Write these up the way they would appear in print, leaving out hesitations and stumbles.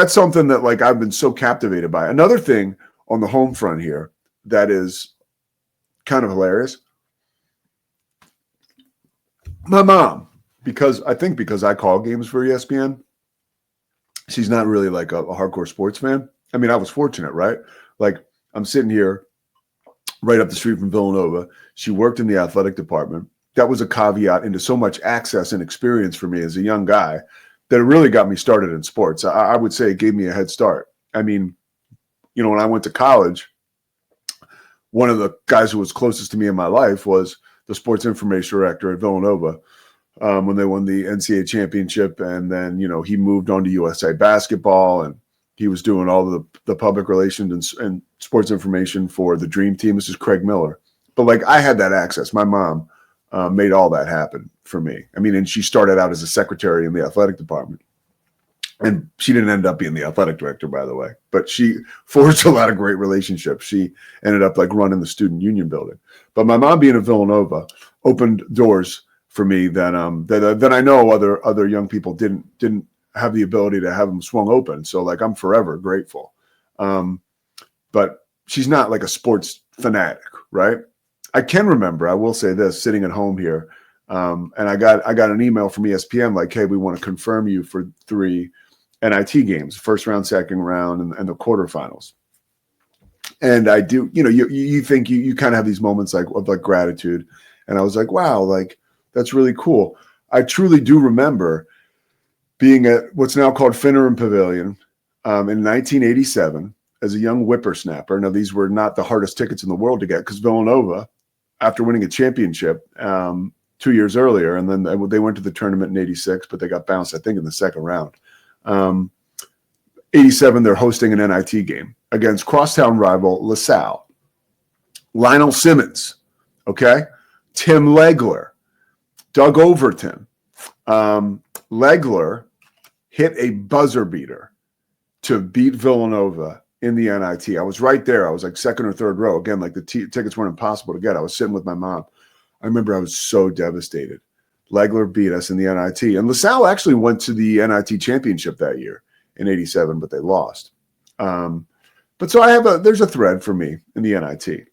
that's something that like I've been so captivated by. Another thing on the home front here that is kind of hilarious. My mom, because I call games for ESPN, she's not really like a hardcore sports fan. I mean, I was fortunate, right? Like I'm sitting here right up the street from Villanova. She worked in the athletic department. That was a caveat into so much access and experience for me as a young guy that it really got me started in sports. I would say it gave me a head start. I mean, you know, when I went to college, one of the guys who was closest to me in my life was the sports information director at Villanova when they won the NCAA championship. And then, you know, he moved on to USA basketball and he was doing all the public relations and sports information for the Dream Team. This is Craig Miller. But like I had that access. My mom made all that happen for me. I mean, and she started out as a secretary in the athletic department. And she didn't end up being the athletic director, by the way, but she forged a lot of great relationships. She ended up like running the student union building. But my mom being at Villanova opened doors for me that I know other young people didn't have the ability to have them swung open. So like I'm forever grateful. But she's not like a sports fanatic, right? I can remember, I will say this, sitting at home here, and I got an email from ESPN like, hey, we want to confirm you for 3 NIT games, first round, second round, and the quarterfinals. And I do, you know, you think you kind of have these moments like of like gratitude. And I was like, wow, like that's really cool. I truly do remember being at what's now called Finneran Pavilion in 1987 as a young whippersnapper. Now, these were not the hardest tickets in the world to get because Villanova, after winning a championship 2 years earlier, and then they went to the tournament in 86, but they got bounced, I think, in the second round. 87, they're hosting an NIT game against crosstown rival LaSalle. Lionel Simmons, okay? Tim Legler, Doug Overton. Legler hit a buzzer beater to beat Villanova in the NIT. I was right there. I was like second or third row. Again, like the tickets weren't impossible to get. I was sitting with my mom. I remember I was so devastated. Legler beat us in the NIT. And LaSalle actually went to the NIT championship that year in 87, but they lost. But so there's a thread for me in the NIT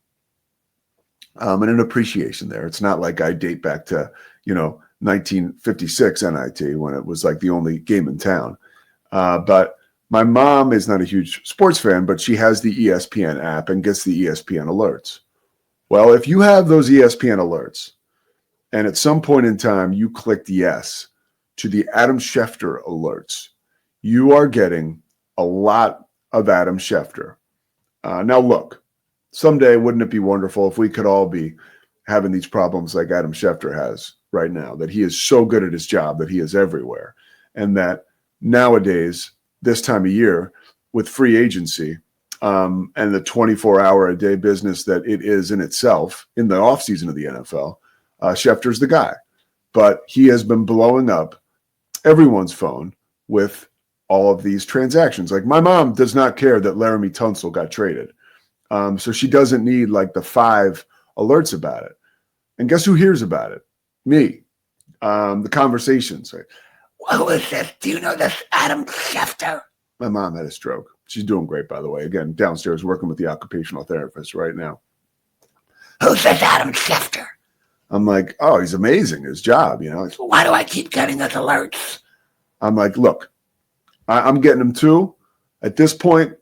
and an appreciation there. It's not like I date back to, 1956 NIT when it was like the only game in town. But my mom is not a huge sports fan, but she has the ESPN app and gets the ESPN alerts. Well, if you have those ESPN alerts and at some point in time you clicked yes to the Adam Schefter alerts, you are getting a lot of Adam Schefter. Now, look, someday wouldn't it be wonderful if we could all be having these problems like Adam Schefter has right now, that he is so good at his job that he is everywhere, and that nowadays, this time of year, with free agency and the 24-hour-a-day business that it is in itself in the offseason of the NFL, Schefter's the guy. But he has been blowing up everyone's phone with all of these transactions. Like my mom does not care that Laramie Tunsil got traded. So she doesn't need like the 5 alerts about it. And guess who hears about it? Me. The conversations. Right? Who is this? Do you know this Adam Schefter? My mom had a stroke. She's doing great, by the way. Again, downstairs working with the occupational therapist right now. Who's this Adam Schefter? I'm like, oh, he's amazing. His job, Why do I keep getting those alerts? I'm like, look, I'm getting them too. At this point,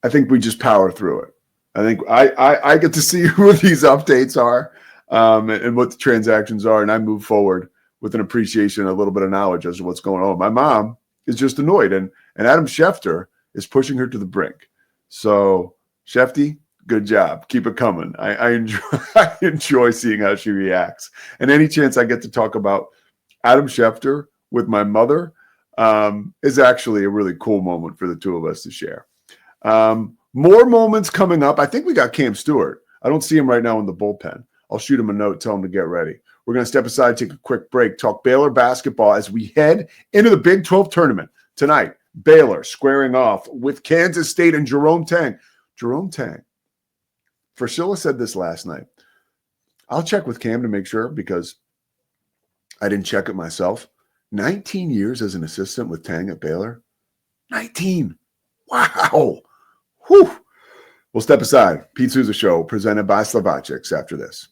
I think we just power through it. I think I get to see who these updates are and what the transactions are, and I move forward with an appreciation, a little bit of knowledge as to what's going on. My mom is just annoyed, and Adam Schefter is pushing her to the brink. So, Schefty, good job. Keep it coming. I enjoy seeing how she reacts. And any chance I get to talk about Adam Schefter with my mother is actually a really cool moment for the two of us to share. More moments coming up. I think we got Cam Stewart. I don't see him right now in the bullpen. I'll shoot him a note, tell him to get ready. We're going to step aside, take a quick break, talk Baylor basketball as we head into the Big 12 tournament tonight. Baylor squaring off with Kansas State and Jerome Tang. Jerome Tang. Priscilla said this last night. I'll check with Cam to make sure because I didn't check it myself. 19 years as an assistant with Tang at Baylor. 19. Wow. Whew. We'll step aside. Pete Souza Show, presented by Slovaceks after this.